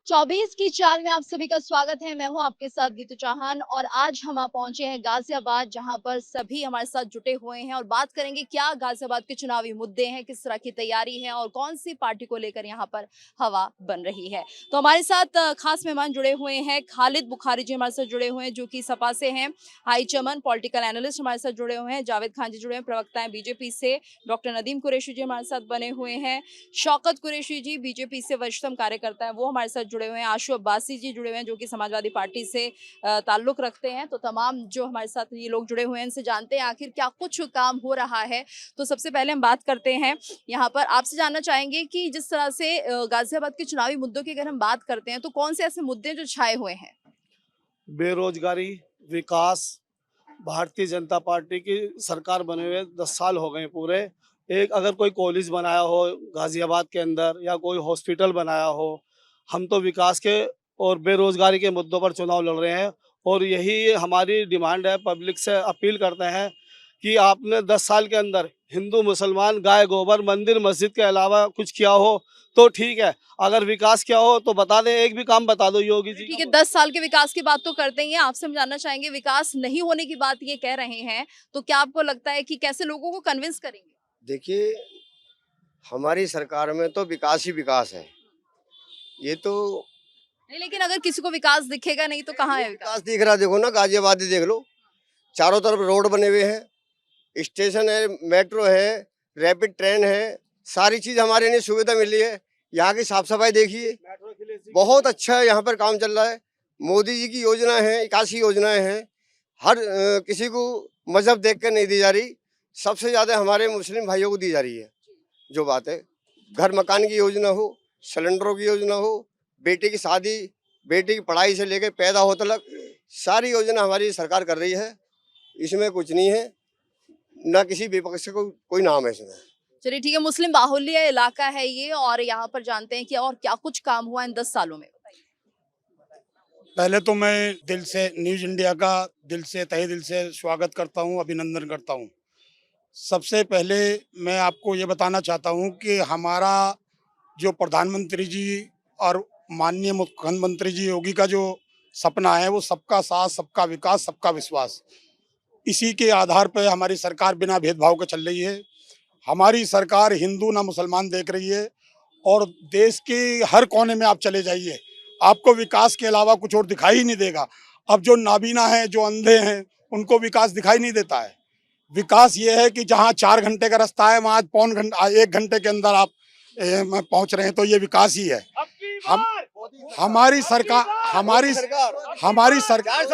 24 की चाल में आप सभी का स्वागत है। मैं हूं आपके साथ गीतू चौहान और आज हम पहुंचे हैं गाजियाबाद, जहां पर सभी हमारे साथ जुटे हुए हैं और बात करेंगे क्या गाजियाबाद के चुनावी मुद्दे हैं, किस तरह की तैयारी है और कौन सी पार्टी को लेकर यहां पर हवा बन रही है। तो हमारे साथ खास मेहमान जुड़े हुए हैं। खालिद बुखारी जी हमारे साथ जुड़े हुए हैं जो कि सपा से हैं। हाई चमन पॉलिटिकल एनालिस्ट हमारे साथ जुड़े हुए हैं। जावेद खान जी जुड़े हैं, प्रवक्ता हैं बीजेपी से। डॉक्टर नदीम कुरैशी जी हमारे साथ बने हुए हैं। शौकत कुरैशी जी बीजेपी से वरिष्ठतम कार्यकर्ता है, वो हमारे साथ जुड़े हुए हैं। आशु अब्बासी जी जुड़े हुए हैं जो कि समाजवादी पार्टी से ताल्लुक रखते हैं। तो तमाम जो हमारे साथ ये लोग जुड़े हुए हैं, इनसे जानते हैं आखिर क्या कुछ काम हो रहा है। तो सबसे पहले हम बात करते हैं यहाँ पर, आपसे जानना चाहेंगे कि जिस तरह से गाजियाबाद के चुनावी मुद्दों की अगर हम बात करते हैं तो कौन से ऐसे मुद्दे जो छाए हुए हैं? बेरोजगारी, विकास। भारतीय जनता पार्टी की सरकार बने हुए 10 साल हो गए पूरे। एक अगर कोई कॉलेज बनाया हो गाजियाबाद के अंदर या कोई हॉस्पिटल बनाया हो, हम तो विकास के और बेरोजगारी के मुद्दों पर चुनाव लड़ रहे हैं। और यही हमारी डिमांड है, पब्लिक से अपील करते हैं कि आपने 10 साल के अंदर हिंदू मुसलमान गाय गोबर मंदिर मस्जिद के अलावा कुछ किया हो तो ठीक है, अगर विकास किया हो तो बता दें, एक भी काम बता दो योगी जी। ठीक है, 10 साल के विकास की बात तो करते ही हैं। आपसे हम जानना चाहेंगे, विकास नहीं होने की बात ये कह रहे हैं, तो क्या आपको लगता है कि कैसे लोगों को कन्विंस करेंगे? देखिए, हमारी सरकार में तो विकास ही विकास है। ये तो नहीं, लेकिन अगर किसी को विकास दिखेगा नहीं तो कहाँ है विकास? विकास दिख रहा, देखो ना गाजियाबाद ही देख लो। चारों तरफ रोड बने हुए हैं, स्टेशन है, मेट्रो है, रैपिड ट्रेन है, सारी चीज हमारे लिए सुविधा मिली है। यहाँ की साफ सफाई देखिए, बहुत अच्छा है, यहाँ पर काम चल रहा है। मोदी जी की योजना है, 81 योजनाएं हैं। हर किसी को मजहब देख कर नहीं दी जा रही, सबसे ज्यादा हमारे मुस्लिम भाइयों को दी जा रही है। जो बात है, घर मकान की योजना हो, सिलेंडरों की योजना हो, बेटी की शादी, बेटी की पढ़ाई से लेकर पैदा हो तक सारी योजना हमारी सरकार कर रही है। इसमें कुछ नहीं है, ना किसी विपक्ष को कोई नाम है इसमें। चलिए ठीक है, मुस्लिम बाहुल्य इलाका है ये और यहाँ पर जानते हैं कि और क्या कुछ काम हुआ इन 10 सालों में, बताइए। पहले तो मैं दिल से न्यूज़ इंडिया का तहे दिल से स्वागत करता हूं, अभिनंदन करता हूं। सबसे पहले मैं आपको ये बताना चाहता हूं कि हमारा जो प्रधानमंत्री जी और माननीय मुख्यमंत्री जी योगी का जो सपना है, वो सबका साथ, सबका विकास, सबका विश्वास, इसी के आधार पर हमारी सरकार बिना भेदभाव के चल रही है। हमारी सरकार हिंदू ना मुसलमान देख रही है और देश के हर कोने में आप चले जाइए, आपको विकास के अलावा कुछ और दिखाई ही नहीं देगा। अब जो नाबीना हैं, जो अंधे हैं, उनको विकास दिखाई नहीं देता है। विकास ये है कि जहाँ 4 घंटे का रास्ता है, वहाँ पौन घंटा 1 घंटे के अंदर आप पहुँच रहे हैं, तो ये विकास ही है। हम हमारी सरकार हमारी हमारी सरकार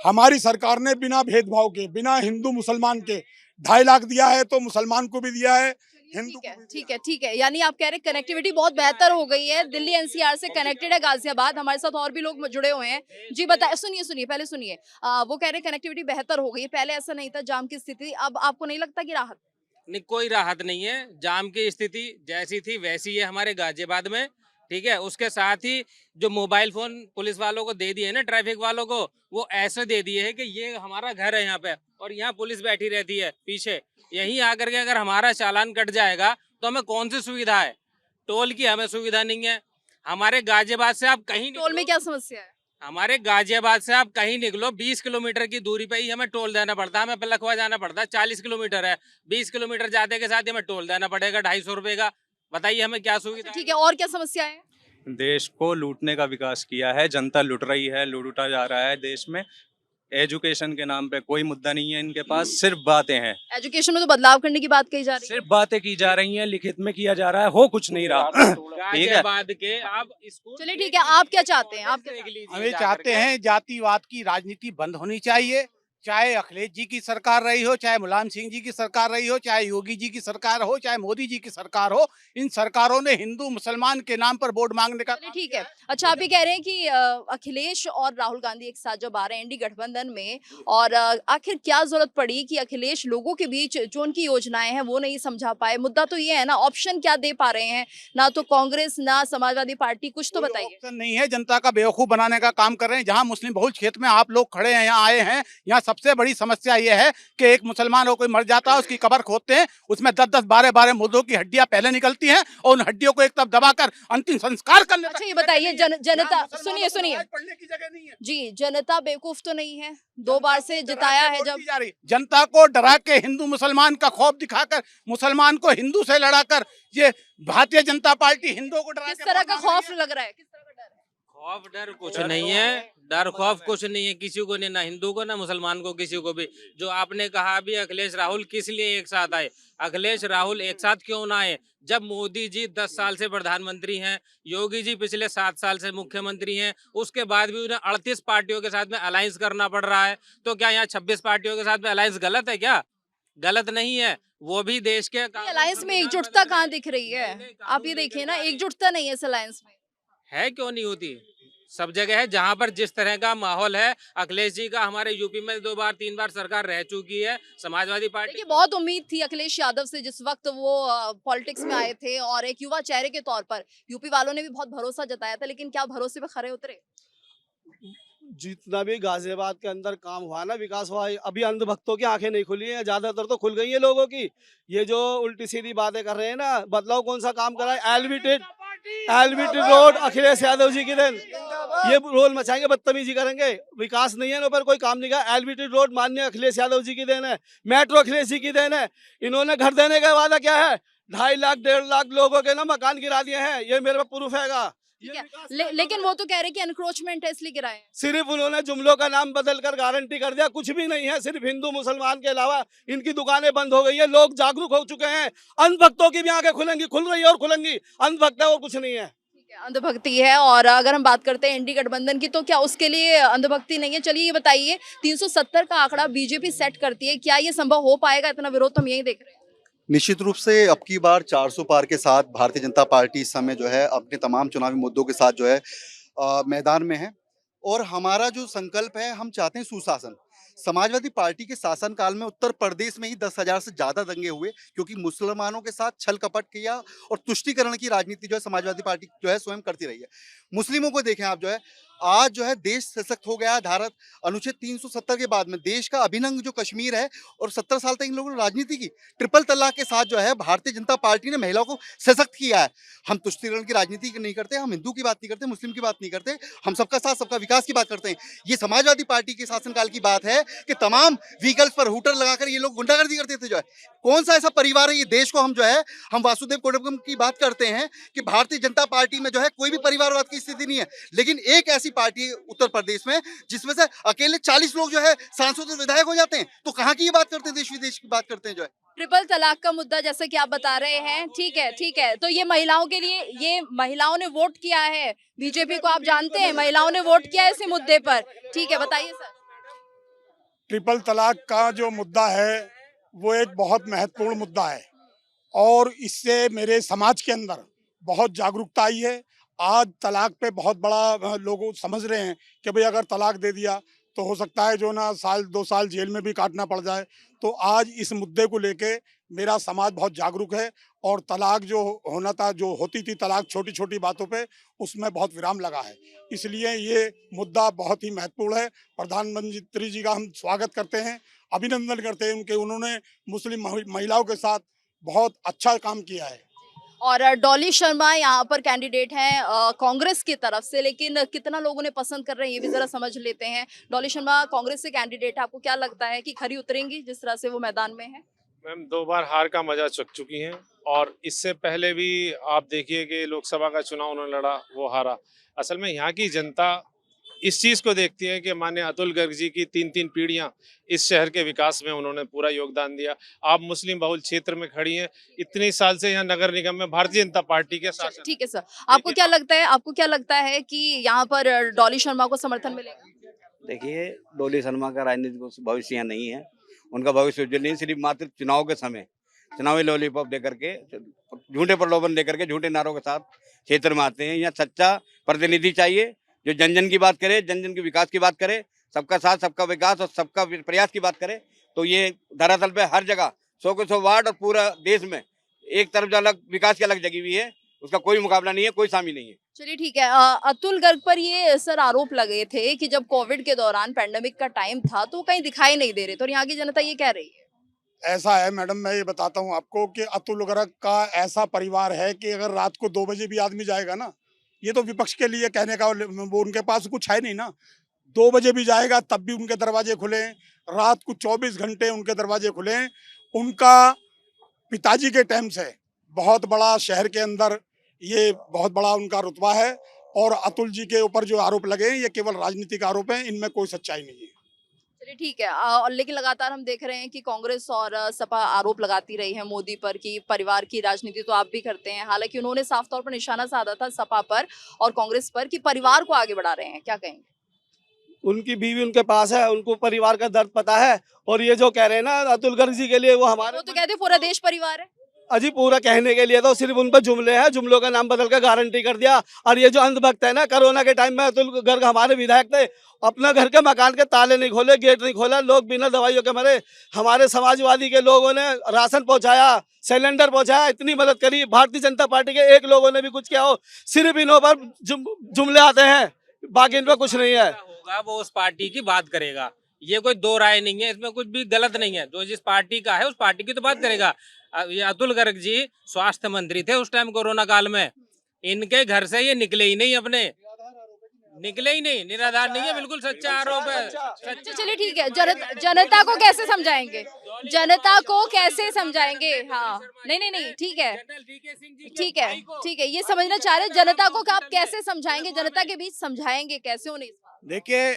हमारी सरकार ने बिना भेदभाव के, बिना हिंदू मुसलमान के 2.5 लाख दिया है, तो मुसलमान को भी दिया है, हिंदू को भी। ठीक है, यानी आप कह रहे हैं कनेक्टिविटी बहुत बेहतर हो गई है, दिल्ली एनसीआर से कनेक्टेड है गाजियाबाद। हमारे साथ और भी लोग जुड़े हुए हैं। जी बताए, सुनिए पहले सुनिए। वो कह रहे हैं कनेक्टिविटी बेहतर हो गई है, पहले ऐसा नहीं था, जाम की स्थिति। अब आपको नहीं लगता कि राहत? नहीं, कोई राहत नहीं है। जाम की स्थिति जैसी थी वैसी है हमारे गाजियाबाद में। ठीक है, उसके साथ ही जो मोबाइल फोन पुलिस वालों को दे दिए ना, ट्रैफिक वालों को, वो ऐसे दे दिए है कि ये हमारा घर है यहाँ पे और यहाँ पुलिस बैठी रहती है पीछे। यहीं आकर के अगर हमारा चालान कट जाएगा तो हमें कौन सी सुविधा है? टोल की हमें सुविधा नहीं है। हमारे गाजियाबाद से आप कहीं टोल में क्या समस्या है? हमारे गाजियाबाद से आप कहीं निकलो, 20 किलोमीटर की दूरी पे ही हमें टोल देना पड़ता है। हमें लखवा जाना पड़ता है, 40 किलोमीटर है। 20 किलोमीटर जाते के साथ ही हमें टोल देना पड़ेगा 250 रुपए का। बताइए हमें क्या सुविधा? ठीक है, और क्या समस्या है? देश को लूटने का विकास किया है, जनता लुट रही है, लूटा जा रहा है देश में। एजुकेशन के नाम पे कोई मुद्दा नहीं है इनके पास, सिर्फ बातें हैं। एजुकेशन में तो बदलाव करने की बात कही जा रही है। सिर्फ बातें की जा रही हैं, लिखित में किया जा रहा है, हो कुछ नहीं रहा। ठीक है, गाजियाबाद के आप स्कूल। चलिए ठीक है, आप क्या चाहते हैं? आप हम ये चाहते हैं जातिवाद की राजनीति बंद होनी चाहिए। चाहे अखिलेश जी की सरकार रही हो, चाहे मुलायम सिंह जी की सरकार रही हो, चाहे योगी जी की सरकार हो, चाहे मोदी जी की सरकार हो, इन सरकारों ने हिंदू मुसलमान के नाम पर वोट मांगने का। चलिए ठीक है। अच्छा, आप ये कह रहे हैं कि अखिलेश और राहुल गांधी एक साथ जब आ रहे हैं एनडी गठबंधन में, और आखिर क्या जरूरत पड़ी कि अखिलेश लोगों के बीच जो उनकी योजनाएं हैं वो नहीं समझा पाए? मुद्दा तो ये है ना, ऑप्शन क्या दे पा रहे हैं? ना तो कांग्रेस ना समाजवादी पार्टी, कुछ तो बताइए। ऑप्शन नहीं है, जनता का बेवकूफ बनाने का काम कर रहे हैं। जहाँ मुस्लिम बहुल क्षेत्र में आप लोग खड़े हैं, यहाँ आए हैं, यहाँ सबसे बड़ी समस्या ये है कि एक मुसलमान हो कोई मर जाता है, उसकी कब्र खोदते हैं, उसमें 10-10, 12-12 मुर्दों की हड्डियां पहले निकलती हैं और उन हड्डियों को एक तरफ दबाकर अंतिम संस्कार करने अच्छा तक ये की जगह बताइए नहीं है। जनता यहाँ मुसलमानों सुनिए को सुनिए नमाज पढ़ने की जगह नहीं है। जी, जनता बेवकूफ तो नहीं है, 2 बार से जिताया है जब। जा रही जनता को डरा के, हिंदू मुसलमान का खौफ दिखाकर, मुसलमान को हिंदू से लड़ाकर, ये भारतीय जनता पार्टी हिंदुओं को डरा किस के तरह का भड़का रही खौफ है। लग रहा है, किस तरह का डर है? खौफ डर कुछ नहीं है, डर खौफ कुछ नहीं है किसी को नहीं, ना हिंदू को ना मुसलमान को, किसी को भी। जो आपने कहा अभी अखिलेश राहुल किस लिए एक साथ आए, अखिलेश राहुल एक साथ क्यों ना आए? जब मोदी जी 10 साल से प्रधानमंत्री हैं, योगी जी पिछले 7 साल से मुख्यमंत्री हैं, उसके बाद भी उन्हें 38 पार्टियों के साथ में अलायंस करना पड़ रहा है, तो क्या यहाँ 26 पार्टियों के साथ में अलायंस गलत है क्या? गलत नहीं है, वो भी देश के अलायंस में एकजुटता कहाँ दिख रही है? आप ये देखिए ना, एकजुटता नहीं है इस अलायंस में। है, क्यों नहीं होती? सब जगह है, जहां पर जिस तरह का माहौल है। अखिलेश जी का हमारे यूपी में 2 बार 3 बार सरकार रह चुकी है, समाजवादी पार्टी। देखिए बहुत उम्मीद थी अखिलेश यादव से जिस वक्त वो पॉलिटिक्स में आए थे और एक युवा चेहरे के तौर पर यूपी वालों ने भी बहुत भरोसा जताया था, लेकिन क्या भरोसे पे खरे उतरे? जितना भी गाजियाबाद के अंदर काम हुआ ना, विकास हुआ है, अभी अंधभक्तों की आंखें नहीं खुली हैं, ज्यादातर तो खुल गई है लोगों की। ये जो उल्टी सीधी बातें कर रहे हैं ना, बदलाव कौन सा काम करा है? एलबीटी रोड अखिलेश यादव जी की देन, ये रोल मचाएंगे, बदतमीजी करेंगे, विकास नहीं है, इन पर कोई काम नहीं करा। एलबीटी रोड माननीय अखिलेश यादव जी की देन है, मेट्रो अखिलेश जी की देन है। इन्होंने घर देने का वादा क्या है? 2.5 लाख 1.5 लाख लोगों के ना मकान गिरा दिए हैं, ये मेरे पे प्रूफ हैगा। ठीक है, लेकिन वो तो कह रहे हैं कि एनक्रोचमेंट है इसलिए गिराए हैं। सिर्फ उन्होंने जुमलों का नाम बदलकर गारंटी कर दिया, कुछ भी नहीं है। सिर्फ हिंदू मुसलमान के अलावा इनकी दुकानें बंद हो गई है, लोग जागरूक हो चुके हैं। अंधभक्तों की भी आंखें खुलेंगी, खुल रही है और खुलेंगी। अंधभक्त है और कुछ नहीं है। ठीक है, अंधभक्ति है। और अगर हम बात करते हैं इंडी गठबंधन की, तो क्या उसके लिए अंधभक्ति नहीं है? चलिए ये बताइए, 370 का आंकड़ा बीजेपी सेट करती है, क्या ये संभव हो पाएगा? इतना विरोध तो हम यही देख रहे हैं। निश्चित रूप से अब की बार 400 पार के साथ भारतीय जनता पार्टी इस समय जो है अपने तमाम चुनावी मुद्दों के साथ जो है मैदान में है। और हमारा जो संकल्प है, हम चाहते हैं सुशासन। समाजवादी पार्टी के शासनकाल में उत्तर प्रदेश में ही 10,000 से ज्यादा दंगे हुए, क्योंकि मुसलमानों के साथ छल कपट किया और तुष्टीकरण की राजनीति जो है समाजवादी पार्टी जो है स्वयं करती रही है। मुस्लिमों को देखें आप, जो है आज जो है देश सशक्त हो गया है। धारा अनुच्छेद 370 के बाद में देश का अभिन्न जो कश्मीर है, और 70 साल तक इन लोगों ने राजनीति की। ट्रिपल तलाक के साथ जो है भारतीय जनता पार्टी ने महिलाओं को सशक्त किया है। हम तुष्टीकरण की राजनीति नहीं करते, हम हिंदू की बात नहीं करते, मुस्लिम की बात नहीं करते, हम सबका साथ सबका विकास की बात करते हैं। ये समाजवादी पार्टी के शासनकाल की बात है कि तमाम व्हीकल्स पर हुटर लगाकर ये लोग गुंडागर्दी करते थे। जो है कौन सा ऐसा परिवार है ये देश को, हम जो है हम वासुदेव कुटुंबकम की बात करते हैं कि भारतीय जनता पार्टी में जो है कोई भी परिवारवाद की स्थिति नहीं है। लेकिन एक ऐसी पार्टी है उत्तर प्रदेश में जिसमें से अकेले 40 लोग जो है सांसद और विधायक हो जाते हैं, तो कहाँ की ये बात करते हैं? देश विदेश की बात करते हैं। जो है ट्रिपल तलाक का मुद्दा जैसे कि आप बता रहे हैं, ठीक है ठीक है, तो ये महिलाओं के लिए, ये महिलाओं ने वोट किया है बीजेपी को, आप जानते हैं महिलाओं ने वोट किया है इसी मुद्दे पर। ठीक है, बताइए सर। ट्रिपल तलाक का जो मुद्दा है वो एक बहुत महत्वपूर्ण मुद्दा है और इससे मेरे समाज के अंदर बहुत जागरूकता आई है। आज तलाक पे बहुत बड़ा लोग समझ रहे हैं कि भाई अगर तलाक दे दिया तो हो सकता है जो ना 1-2 साल जेल में भी काटना पड़ जाए। तो आज इस मुद्दे को लेके मेरा समाज बहुत जागरूक है और तलाक जो होना था, जो होती थी तलाक छोटी छोटी बातों पे, उसमें बहुत विराम लगा है। इसलिए ये मुद्दा बहुत ही महत्वपूर्ण है। प्रधानमंत्री जी का हम स्वागत करते हैं, अभिनंदन करते हैं उनके। उन्होंने मुस्लिम महिलाओं के साथ बहुत अच्छा काम किया है। और डॉली शर्मा यहाँ पर कैंडिडेट हैं कांग्रेस की तरफ से, लेकिन कितना लोग उन्हें पसंद कर रहे हैं ये भी जरा समझ लेते हैं। डॉली शर्मा कांग्रेस से कैंडिडेट है, आपको क्या लगता है कि खरी उतरेंगी जिस तरह से वो मैदान में है? मैम 2 बार हार का मजा चख चुकी हैं और इससे पहले भी आप देखिए कि लोकसभा का चुनाव उन्होंने लड़ा, वो हारा। असल में यहाँ की जनता इस चीज़ को देखती है कि माननीय अतुल गर्ग जी की 3-3 पीढ़ियाँ इस शहर के विकास में उन्होंने पूरा योगदान दिया। आप मुस्लिम बहुल क्षेत्र में खड़ी हैं, इतने साल से यहाँ नगर निगम में भारतीय जनता पार्टी के शासन। ठीक है सर, आपको क्या लगता है कि यहाँ पर डॉली शर्मा को समर्थन मिलेगा? देखिए, डॉली शर्मा का राजनीतिक भविष्य यहाँ नहीं है, उनका भविष्य उज्जवल नहीं। सिर्फ मात्र चुनाव के समय चुनावी लॉलीपॉप देकर के, झूठे प्रलोभन देकर के, झूठे नारों के साथ क्षेत्र में आते हैं। यहाँ सच्चा प्रतिनिधि चाहिए जो जन जन की बात करे, जन जन के विकास की बात करे, सबका साथ सबका विकास और सबका प्रयास की बात करे। तो ये धरातल पे हर जगह 100 के 100 वार्ड और पूरा देश में एक तरफ जो अलग विकास की अलग जगी हुई है, उसका कोई मुकाबला नहीं है, कोई सामी नहीं है। चलिए ठीक है। अतुल गर्ग पर ये सर आरोप लगे थे कि जब कोविड के दौरान पैंडेमिक का टाइम था तो कहीं दिखाई नहीं दे रहे थे और यहाँ की जनता ये कह रही है। ऐसा है मैडम, मैं ये बताता हूँ आपको कि अतुल गर्ग का ऐसा परिवार है कि अगर रात को 2 बजे भी आदमी जाएगा ना, ये तो विपक्ष के लिए कहने का वो उनके पास कुछ है नहीं ना। 2 बजे भी जाएगा तब भी उनके दरवाजे खुले हैं, रात को 24 घंटे उनके दरवाजे खुले हैं। उनका पिताजी के टाइम से बहुत बड़ा शहर के अंदर ये बहुत बड़ा उनका रुतबा है और अतुल जी के ऊपर जो आरोप लगे हैं ये केवल राजनीतिक आरोप हैं, इनमें कोई सच्चाई नहीं है। चलिए ठीक है। और लेकिन लगातार हम देख रहे हैं कि कांग्रेस और सपा आरोप लगाती रही है मोदी पर कि परिवार की राजनीति तो आप भी करते हैं। हालांकि उन्होंने साफ तौर पर निशाना साधा था सपा पर और कांग्रेस पर कि परिवार को आगे बढ़ा रहे हैं, क्या कहेंगे? उनकी बीवी उनके पास है, उनको परिवार का दर्द पता है। और ये जो कह रहे हैं ना अतुल गर्ग जी के लिए, वो हमारे वो तो कहते हैं पूरा देश परिवार है। अजी पूरा कहने के लिए तो सिर्फ उन पर जुमले हैं, जुमलों का नाम बदल कर गारंटी कर दिया। और ये जो अंधभक्त है ना, कोरोना के टाइम में अतुल गर्ग हमारे विधायक थे, अपना घर के मकान के ताले नहीं खोले, गेट नहीं खोला, लोग बिना दवाइयों के मरे। हमारे समाजवादी के लोगों ने राशन पहुंचाया, सिलेंडर पहुंचाया, इतनी मदद करी। भारतीय जनता पार्टी के एक लोगों ने भी कुछ किया हो? सिर्फ इन्हों पर जुमले आते हैं, बाकी इन पर कुछ नहीं है। होगा वो उस पार्टी की बात करेगा, ये कोई दो राय नहीं है, इसमें कुछ भी गलत नहीं है। जो जिस पार्टी का है उस पार्टी की तो बात करेगा। ये अतुल गर्ग जी स्वास्थ्य मंत्री थे उस टाइम कोरोना काल में, इनके घर से ये निकले ही नहीं, अपने निकले ही नहीं, निराधार नहीं है, बिल्कुल सच्चा आरोप है। अच्छा चलिए ठीक है। जनता को कैसे समझाएंगे? जनता को कैसे समझाएंगे? हाँ नहीं ठीक है, ठीक है, ये समझना चाह रहे हैं जनता को कि आप कैसे समझाएंगे, जनता के बीच समझाएंगे कैसे उन्हें? देखिए,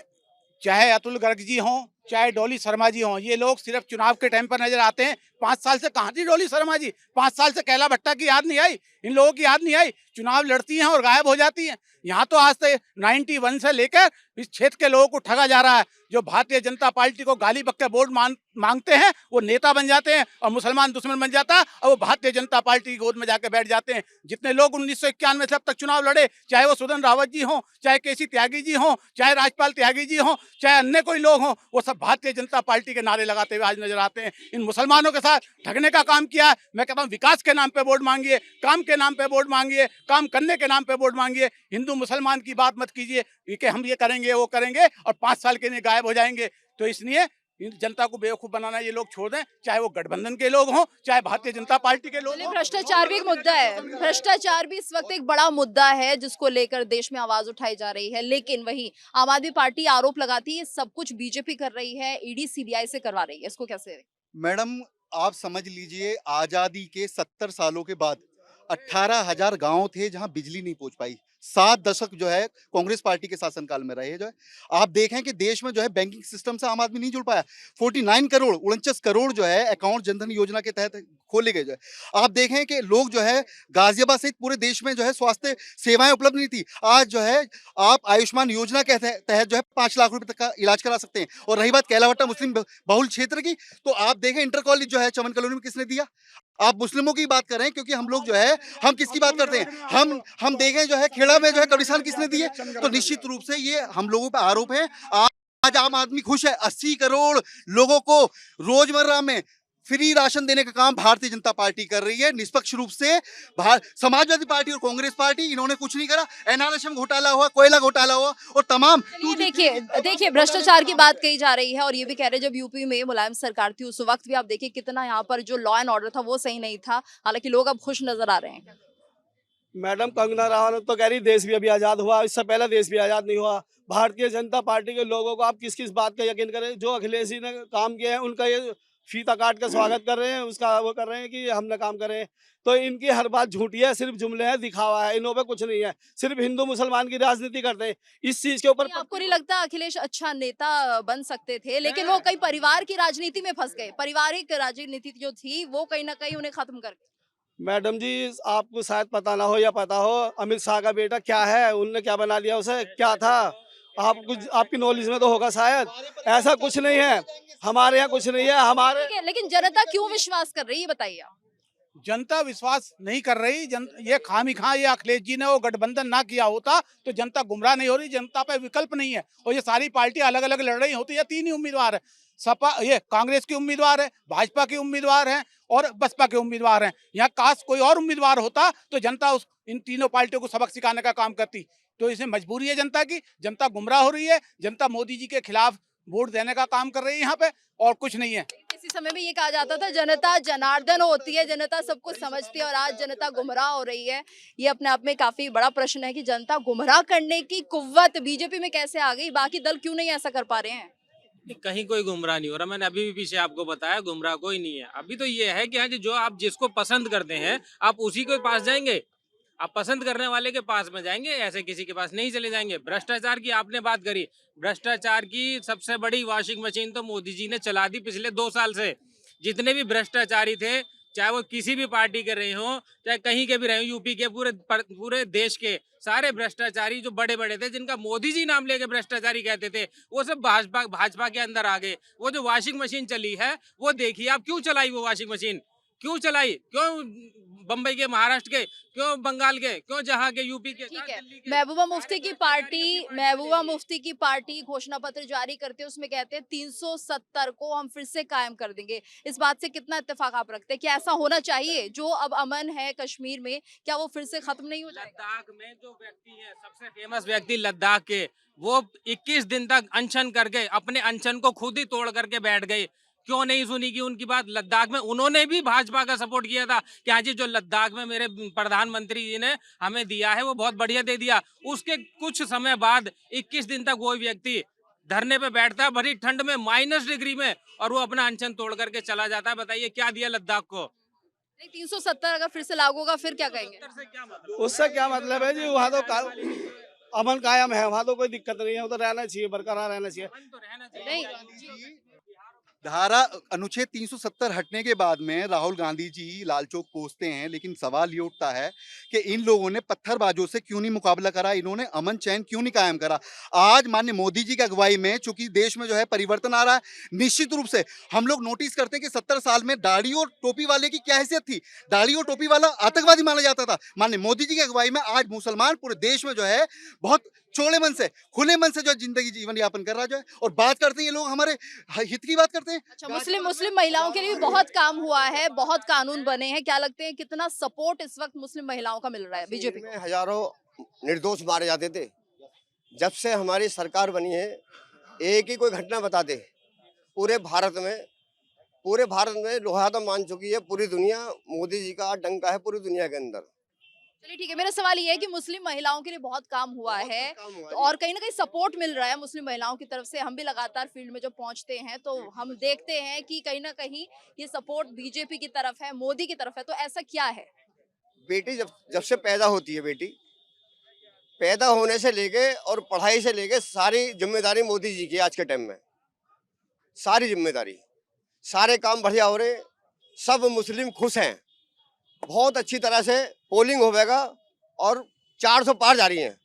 चाहे अतुल गर्ग जी हों चाहे डॉली शर्मा जी हों, ये लोग सिर्फ चुनाव के टाइम पर नजर आते हैं। 5 साल से कहाँ थी डॉली शर्मा जी? 5 साल से कैला भट्टा की याद नहीं आई, इन लोगों की याद नहीं आई। चुनाव लड़ती हैं और गायब हो जाती हैं। यहाँ तो आज से 91 से लेकर इस क्षेत्र के लोगों को ठगा जा रहा है। जो भारतीय जनता पार्टी को गाली बक्के वोट मांगते हैं वो नेता बन जाते हैं और मुसलमान दुश्मन बन जाता है और वो भारतीय जनता पार्टी की गोद में जाकर बैठ जाते हैं। जितने लोग 1991 से अब तक चुनाव लड़े, चाहे वो सुदन रावत जी हों, चाहे केसी त्यागी जी हों, चाहे राजपाल त्यागी जी हों, चाहे अन्य कोई लोग हों, वो सब भारतीय जनता पार्टी के नारे लगाते हुए आज नजर आते हैं। इन मुसलमानों के साथ ठगने का काम किया है। मैं कहता हूँ विकास के नाम पे वोट मांगिए, काम के नाम पे वोट मांगिए, काम करने के नाम पे वोट मांगिए। हिंदू मुसलमान की बात मत कीजिए कि हम ये करेंगे वो करेंगे और 5 साल के लिए गायब हो जाएंगे। तो इसलिए जनता को बेवकूफ बनाना ये लोग छोड़ दें, चाहे वो गठबंधन के लोग हों चाहे भारतीय जनता पार्टी के लोग हों। भ्रष्टाचार भी एक मुद्दा है, भ्रष्टाचार भी इस वक्त एक बड़ा मुद्दा है जिसको लेकर देश में आवाज उठाई जा रही है। लेकिन वहीं आम आदमी पार्टी आरोप लगाती है सब कुछ बीजेपी कर रही है, ईडी सीबीआई से करवा रही है, इसको कैसे? मैडम, आप समझ लीजिए, आज़ादी के 70 सालों के बाद 18,000 गांव थे जहां बिजली नहीं पहुंच पाई। 7 दशक जो है कांग्रेस पार्टी के शासनकाल में रहे। जो है आप देखें कि देश में जो है बैंकिंग सिस्टम से आम आदमी नहीं जुड़ पाया। 49 करोड़ 49 करोड़ जो है अकाउंट जनधन योजना के तहत खोले गए। जो है आप देखें कि लोग जो है गाजियाबाद सहित पूरे देश में जो है स्वास्थ्य सेवाएं उपलब्ध नहीं थी। आज जो है आप आयुष्मान योजना के तहत जो है 5 लाख रुपए तक का इलाज करा सकते हैं। और रही बात कैलावट्टा मुस्लिम बहुल क्षेत्र की, तो आप देखें इंटर कॉलेज जो है चमन कॉलोनी में किसने दिया? आप मुस्लिमों की बात कर रहे हैं, क्योंकि हम लोग जो है हम किसकी बात करते हैं? हम देखें जो है खेड़ा में जो है कब्रिस्तान किसने दिए? तो निश्चित रूप से ये हम लोगों पर आरोप है। आज आम आदमी खुश है। 80 करोड़ लोगों को रोजमर्रा में फ्री राशन देने का काम भारतीय जनता पार्टी कर रही है निष्पक्ष रूप से। समाजवादी पार्टी और कांग्रेस पार्टी इन्होंने कुछ नहीं करा। एनआरएचएम घोटाला हुआ, कोयला घोटाला हुआ और तमाम। देखिए भ्रष्टाचार की बात कही जा रही है और ये भी कह रहे हैं जब यूपी में मुलायम सरकार थी उस वक्त भी आप देखिए कितना यहाँ पर जो लॉ एंड ऑर्डर था वो सही नहीं था। हालांकि लोग अब खुश नजर आ रहे हैं। मैडम, कंगना रनावत तो कह रही देश भी अभी आजाद हुआ, इससे पहले देश भी आजाद नहीं हुआ। भारतीय जनता पार्टी के लोगों को आप किस किस बात का यकीन करें? जो अखिलेश जी ने काम किए हैं उनका ये फीता काट कर स्वागत कर रहे हैं, उसका वो कर रहे हैं कि हमने काम करे। तो इनकी हर बात झूठी है, सिर्फ जुमले हैं, दिखावा है, इन्हों पे कुछ नहीं है। सिर्फ हिंदू मुसलमान की राजनीति करते हैं। इस चीज के ऊपर आपको नहीं लगता अखिलेश अच्छा नेता बन सकते थे, लेकिन वो कई परिवार की राजनीति में फंस गए। पारिवारिक राजनीति जो थी वो कहीं ना कहीं उन्हें खत्म कर गई। मैडम जी, आपको शायद पता ना हो या पता हो, अमित शाह का बेटा क्या है, उनने क्या बना दिया, उसे क्या था? आप कुछ आपकी नॉलेज में तो होगा शायद। ऐसा कुछ नहीं है, हमारे यहाँ कुछ नहीं है। हमारे लेकिन जनता क्यों विश्वास कर रही है बताइए आप? जनता विश्वास नहीं कर रही। ये खामिखा ये अखिलेश जी ने वो गठबंधन ना किया होता तो जनता गुमराह नहीं हो रही। जनता पे विकल्प नहीं है और ये सारी पार्टी अलग अलग लड़ रही होती है। 3 ही उम्मीदवार है, सपा ये कांग्रेस की उम्मीदवार है, भाजपा के उम्मीदवार हैं और बसपा के उम्मीदवार हैं। यहाँ काश कोई और उम्मीदवार होता तो जनता इन तीनों पार्टियों को सबक सिखाने का काम करती। तो इसे मजबूरी है जनता की, जनता गुमराह हो रही है, जनता मोदी जी के खिलाफ वोट देने का काम कर रही है यहाँ पे, और कुछ नहीं है। किसी समय में ये कहा जाता था जनता जनार्दन होती है, जनता सब कुछ समझती है, और आज जनता गुमराह हो रही है। ये अपने आप में काफी बड़ा प्रश्न है कि जनता गुमराह करने की कुव्वत बीजेपी में कैसे आ गई, बाकी दल क्यों नहीं ऐसा कर पा रहे हैं? कहीं कोई गुमराह नहीं हो रहा। मैंने अभी भी पीछे आपको बताया, गुमराह कोई नहीं है। अभी तो ये है कि हाँ जी, जो आप जिसको पसंद करते हैं आप उसी के पास जाएंगे, आप पसंद करने वाले के पास में जाएंगे, ऐसे किसी के पास नहीं चले जाएंगे। भ्रष्टाचार की आपने बात करी, भ्रष्टाचार की सबसे बड़ी वॉशिंग मशीन तो मोदी जी ने चला दी पिछले 2 साल से। जितने भी भ्रष्टाचारी थे, चाहे वो किसी भी पार्टी के रहे हों, चाहे कहीं के भी रहे हों, यूपी के पूरे देश के सारे भ्रष्टाचारी जो बड़े बड़े थे, जिनका मोदी जी नाम लेके भ्रष्टाचारी कहते थे, वो सब भाजपा के अंदर आ गए। वो जो वॉशिंग मशीन चली है वो देखिए आप, क्यों चलाई वो वॉशिंग मशीन, क्यों चलाई, क्यों बम्बई के, महाराष्ट्र के, क्यों बंगाल के, क्यों जहाँ के, यूपी के, ठीक है, दिल्ली के। महबूबा मुफ्ती की पार्टी घोषणा पत्र जारी करते हैं, उसमें कहते हैं 370 को हम फिर से कायम कर देंगे। इस बात से कितना इत्तेफाक आप रखते हैं कि ऐसा होना चाहिए? जो अब अमन है कश्मीर में, क्या वो फिर से खत्म नहीं हो जाएगा? लद्दाख में जो व्यक्ति है, सबसे फेमस व्यक्ति लद्दाख के, वो 21 दिन तक अनशन करके अपने अनशन को खुद ही तोड़ करके बैठ गए। क्यों नहीं सुनी कि उनकी बात? लद्दाख में उन्होंने भी भाजपा का सपोर्ट किया था कि हाँ जी, जो लद्दाख में मेरे प्रधानमंत्री जी ने हमें दिया है वो बहुत बढ़िया दे दिया। उसके कुछ समय बाद 21 दिन तक वो व्यक्ति धरने पे बैठता है, भरी ठंड में, -डिग्री में, और वो अपना अनशन तोड़ करके चला जाता है। बताइए क्या दिया लद्दाख को? 370 अगर फिर से लागू होगा फिर क्या कहेंगे? उससे क्या मतलब है जी, वहाँ तो अमन कायम है, वहाँ तो कोई दिक्कत नहीं है, वो तो रहना चाहिए, बरकरार रहना चाहिए। नहीं, धारा अनुच्छेद 370 हटने के बाद में राहुल गांधी जी लाल चौक पहुंचते हैं, लेकिन सवाल ये उठता है कि इन लोगों ने पत्थरबाजों से क्यों नहीं मुकाबला करा, इन्होंने अमन चैन क्यों नहीं कायम करा। आज माननीय मोदी जी की अगुवाई में चूंकि देश में जो है परिवर्तन आ रहा है, निश्चित रूप से हम लोग नोटिस करते हैं कि 70 साल में दाढ़ी और टोपी वाले की क्या हैसियत थी। दाढ़ी और टोपी वाला आतंकवादी माना जाता था। माननीय मोदी जी की अगुवाई में आज मुसलमान पूरे देश में जो है बहुत चौड़े मन से, खुले मन से जो जिंदगी जीवन यापन कर रहा है, और बात करते हैं ये लोग हमारे हित की बात करते हैं। अच्छा, मुस्लिम महिलाओं के लिए भी बहुत काम हुआ है, बहुत कानून बने हैं, क्या लगते हैं कितना सपोर्ट इस वक्त मुस्लिम महिलाओं का मिल रहा है बीजेपी को? में हजारों निर्दोष मारे जाते थे। जब से हमारी सरकार बनी है, एक ही कोई घटना बता दे पूरे भारत में लोहा तो मान चुकी है पूरी दुनिया। मोदी जी का डंका है पूरी दुनिया के अंदर। चलिए ठीक है, मेरा सवाल ये है कि मुस्लिम महिलाओं के लिए बहुत काम हुआ है, तो और कहीं ना कहीं सपोर्ट मिल रहा है मुस्लिम महिलाओं की तरफ से। हम भी लगातार फील्ड में जो पहुंचते हैं तो हम देखते हैं कि कहीं ना कहीं ये सपोर्ट बीजेपी की तरफ है, मोदी की तरफ है, तो ऐसा क्या है? बेटी जब से पैदा होती है, बेटी पैदा होने से लेके और पढ़ाई से लेके सारी जिम्मेदारी मोदी जी की। आज के टाइम में सारी जिम्मेदारी, सारे काम बढ़िया हो रहे, सब मुस्लिम खुश हैं। बहुत अच्छी तरह से पोलिंग होगा और 400 पार जा रही है।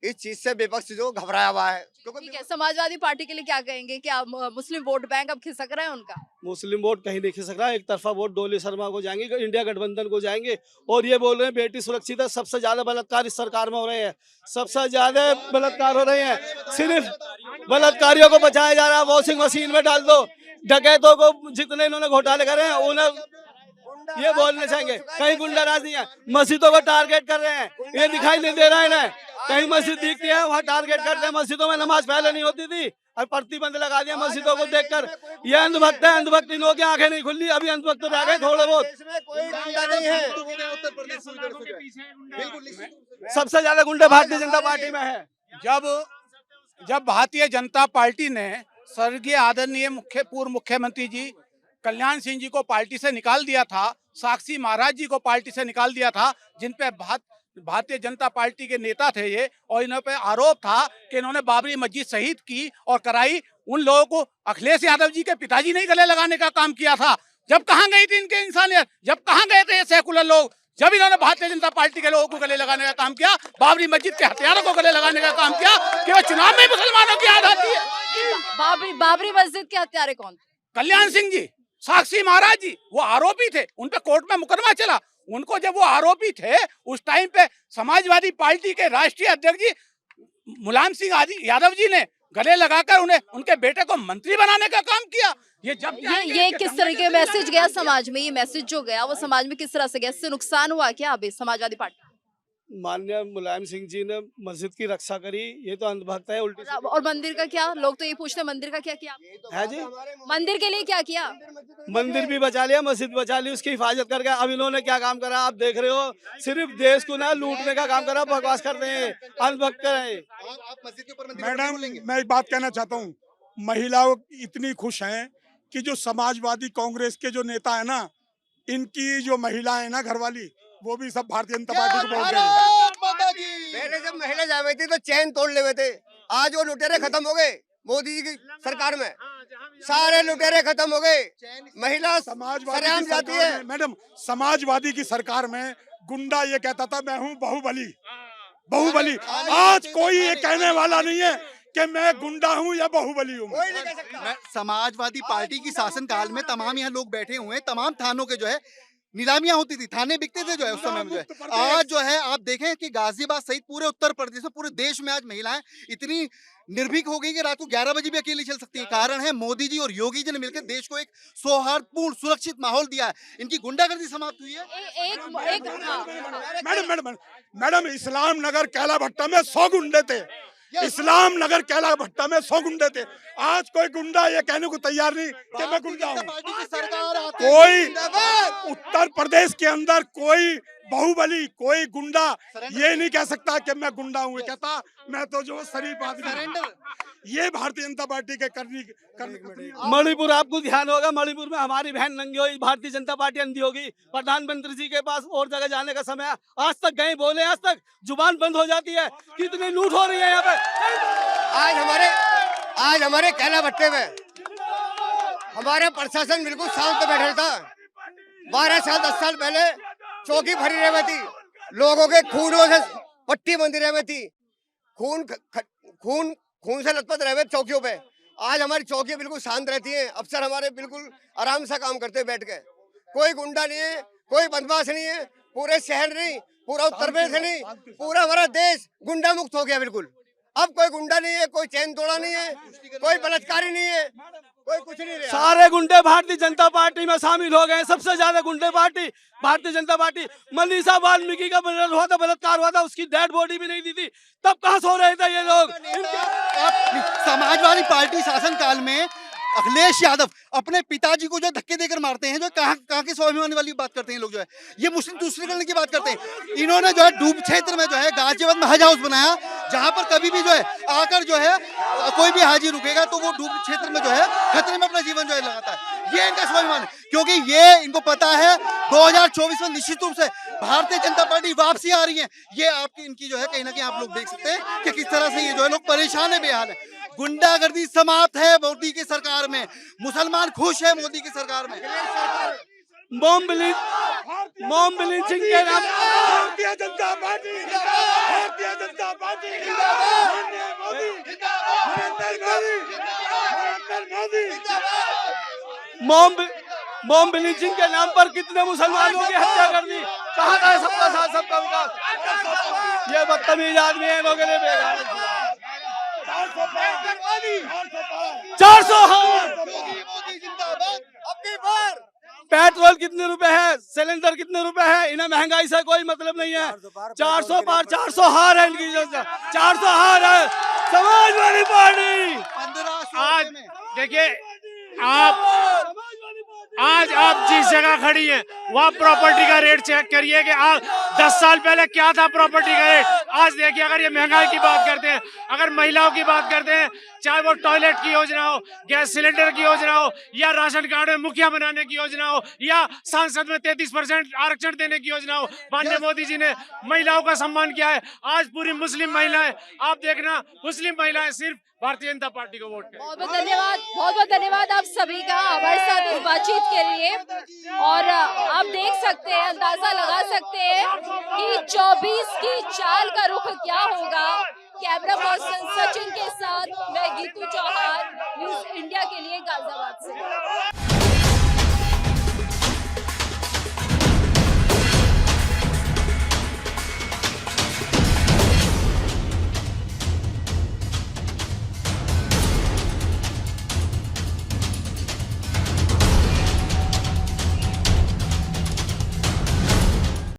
इस चीज से विपक्ष जो घबराया हुआ है। ठीक है, समाजवादी पार्टी के लिए क्या कहेंगे? क्या मुस्लिम वोट बैंक अब खिसक रहा है उनका? मुस्लिम वोट कहीं नहीं खिसक रहा है, एक तरफा वोट डोली शर्मा को जाएंगे, इंडिया गठबंधन को जाएंगे। और ये बोल रहे हैं बेटी सुरक्षित है। सबसे ज्यादा बलात्कार इस सरकार में हो रहे हैं, सबसे ज्यादा बलात्कार हो रहे हैं। सिर्फ बलात्कारियों को बचाया जा रहा है, वॉशिंग मशीन में डाल दो। डकैतों को जितने इन्होंने घोटाले करे हैं उन्हें ये बोलना चाहेंगे। कहीं गुंडाराज नहीं है, मस्जिदों को टारगेट कर रहे हैं, ये दिखाई नहीं दे रहा है इन्हें। कहीं मस्जिद दिखती है वहाँ टारगेट करते हैं। मस्जिदों में नमाज पहले नहीं होती थी और प्रतिबंध लगा दिया मस्जिदों को देखकर। ये अंधभक्त है, अंधभक्त इन लोगों की आंखें नहीं खुली, अभी अंधभक्त तो रह गए थोड़े बहुत। सबसे ज्यादा गुंडे भारतीय जनता पार्टी में है। जब भारतीय जनता पार्टी ने स्वर्गीय आदरणीय पूर्व मुख्यमंत्री जी कल्याण सिंह जी को पार्टी से निकाल दिया था, साक्षी महाराज जी को पार्टी से निकाल दिया था, जिन पे भारतीय जनता पार्टी के नेता थे ये, और इन पे आरोप था कि इन्होंने बाबरी मस्जिद शहीद की और कराई। उन लोगों को अखिलेश यादव जी के पिताजी ने गले लगाने का काम किया था। जब कहाँ गई थी इनके इंसानियत? जब कहाँ गए थे ये सेकुलर लोग? जब इन्होंने भारतीय जनता पार्टी के लोगों को गले लगाने का काम किया, बाबरी मस्जिद के हथियारों को गले लगाने का काम किया कि वो चुनाव में मुसलमानों की याद आती है। बाबरी मस्जिद के हत्यारे कौन थे? कल्याण सिंह जी, साक्षी महाराज जी वो आरोपी थे, उन पे कोर्ट में मुकदमा चला। उनको जब वो आरोपी थे उस टाइम पे समाजवादी पार्टी के राष्ट्रीय अध्यक्ष जी मुलायम सिंह यादव जी ने गले लगाकर उन्हें उनके बेटे को मंत्री बनाने का काम किया। ये किस तरह के मैसेज गया समाज में? ये मैसेज जो गया वो समाज में किस तरह से गया? इससे नुकसान हुआ क्या अभी समाजवादी पार्टी? माननीय मुलायम सिंह जी ने मस्जिद की रक्षा करी, ये तो अंधभक्त है उल्टी। और मंदिर का क्या? लोग तो ये पूछते हैं मंदिर का क्या किया? है जी, मंदिर के लिए क्या किया? मंदिर भी बचा लिया, मस्जिद बचा ली, उसकी हिफाजत करके। अब इन्होंने क्या काम करा आप देख रहे हो, सिर्फ देश को ना लूटने का काम करा, बकवास करते हैं, अंधभक्त हैं। मैडम मैं एक बात कहना चाहता हूँ, महिलाओं इतनी खुश हैं कि जो समाजवादी कांग्रेस के जो नेता है ना, इनकी जो महिला है ना घरवाली, वो भी सब भारतीय जनता पार्टी को वोट दे रही है। पहले जब महिला जावे थी तो चैन तोड़ लेवे थे, आज वो लुटेरे खत्म हो गए मोदी जी की सरकार में, सारे लुटेरे खत्म हो गए। महिला समाजवादी सरेआम की जाती सरकार है। में, मैडम समाजवादी की सरकार में गुंडा ये कहता था मैं हूँ बाहुबली, बाहुबली। आज कोई ये कहने वाला नहीं है कि मैं गुंडा हूँ या बाहुबली हूँ। कोई नहीं कह सकता। समाजवादी पार्टी की शासन काल में तमाम यहाँ लोग बैठे हुए हैं, तमाम थानों के जो है नीलामियां होती थी, थाने बिकते थे जो है उस समय में जो है। आज जो है आप देखें कि गाजियाबाद सहित पूरे उत्तर प्रदेश में, पूरे देश में आज महिलाएं इतनी निर्भीक हो गई कि रात को 11 बजे भी अकेली चल सकती है। कारण है मोदी जी और योगी जी ने मिलकर देश को एक सौहार्दपूर्ण सुरक्षित माहौल दिया है। इनकी गुंडागर्दी समाप्त हुई है। मैडम इस्लाम नगर कैला भट्टा में 100 गुंडे थे, इस्लाम नगर कैला भट्टा में 100 गुंडे थे। आज कोई गुंडा ये कहने को तैयार नहीं कि मैं गुंडा हूँ। कोई उत्तर प्रदेश के अंदर कोई बाहुबली, कोई गुंडा ये नहीं कह सकता कि मैं गुंडा हूँ। कहता मैं तो जो शरीफ आदमी। ये भारतीय जनता पार्टी के करनी। मणिपुर आपको ध्यान होगा, मणिपुर में हमारी बहन नंगी हुई, भारतीय जनता पार्टी अंधी होगी। प्रधानमंत्री जी के पास और जगह जाने का समय है, आज तक गए बोले, आज तक जुबान बंद हो जाती है। कितनी लूट हो रही है यहाँ पे। आज हमारे कैला भट्टे में हमारे प्रशासन बिल्कुल शांत बैठा था। 12 साल 10 साल पहले चौकी भरी रही थी, लोगों के खूनों से पट्टी बंधी रही थी, खून से लथपथ रहे चौकियों पे। आज हमारी चौकियां बिल्कुल शांत रहती हैं, अफसर हमारे बिल्कुल आराम से काम करते हैं बैठ के। कोई गुंडा नहीं है, कोई बदमाश नहीं है, पूरे शहर नहीं, पूरा उत्तर प्रदेश नहीं, पूरा हमारा देश गुंडा मुक्त हो गया बिल्कुल। अब कोई गुंडा नहीं है, कोई चैन तोड़ा नहीं है, कोई बलात्कारी नहीं है, कोई कुछ नहीं रहा। सारे गुंडे भारतीय जनता पार्टी में शामिल हो गए। सबसे ज्यादा गुंडे पार्टी भारतीय जनता पार्टी। मनीषा वाल्मीकि का बलात्कार हुआ था, उसकी डेड बॉडी भी नहीं दी थी, तब कहाँ सो रहे थे ये लोग। समाजवादी पार्टी शासन काल में अखिलेश यादव अपने पिताजी को जो धक्के देकर मारते हैं, जो कहाँ के स्वाभिमान वाली बात करते हैं लोग, जो है ये मुस्लिम दूसरीकरण की बात करते हैं। इन्होंने जो है डूब क्षेत्र में जो है गाजियाबाद में हज हाउस बनाया, जहां पर कभी भी जो है आकर जो है कोई भी हाजी रुकेगा तो वो डूब क्षेत्र में जो है खतरे में अपना जीवन जो है लगाता है। ये इनका स्वाभिमान है, क्योंकि ये इनको पता है 2024 में निश्चित रूप से भारतीय जनता पार्टी वापसी आ रही है। ये आपकी इनकी जो है कहीं ना कहीं आप लोग देख सकते हैं कि किस तरह से ये जो है लोग परेशान है, बेहाल है। गुंडागर्दी समाप्त है मोदी की सरकार में, मुसलमान खुश है मोदी की सरकार में। मॉम ब्लीचिंग के नाम Bharatiya Janata party, Bharatiya Janata party, mom bleaching के नाम पर कितने मुसलमानों की हत्या कर दी। कहाँ का है सबका साथ, सबका विकास? ये बदतमीज आदमी है, लोगों ने 400 पेट्रोल कितने रुपए है, सिलेंडर कितने रुपए है, इन्हें महंगाई से कोई मतलब नहीं है। 400 पार, 400 हार है इनकी, 400 हार है समाजवादी पार्टी। आज देखिए आज आप जिस जगह खड़ी हैं वहाँ प्रॉपर्टी का रेट चेक करिए कि आज 10 साल पहले क्या था प्रॉपर्टी का रेट। आज देखिए, अगर ये महंगाई की बात करते हैं, अगर महिलाओं की बात करते हैं, चाहे वो टॉयलेट की योजना हो, गैस सिलेंडर की योजना हो, या राशन कार्ड में मुखिया बनाने की योजना हो, या सांसद में 33% आरक्षण देने की योजना हो, माननीय मोदी जी ने महिलाओं का सम्मान किया है। आज पूरी मुस्लिम महिलाएं, आप देखना मुस्लिम महिलाएं सिर्फ भारतीय जनता पार्टी को वोट करें। बहुत बहुत धन्यवाद आप सभी का हमारे साथ इस बातचीत के लिए। और आप देख सकते हैं, अंदाजा लगा सकते हैं कि 24 की चाल का रुख क्या होगा। कैमरा पर्सन सचिन के साथ मैं गीतू चौहान, न्यूज़ इंडिया के लिए गाजियाबाद से।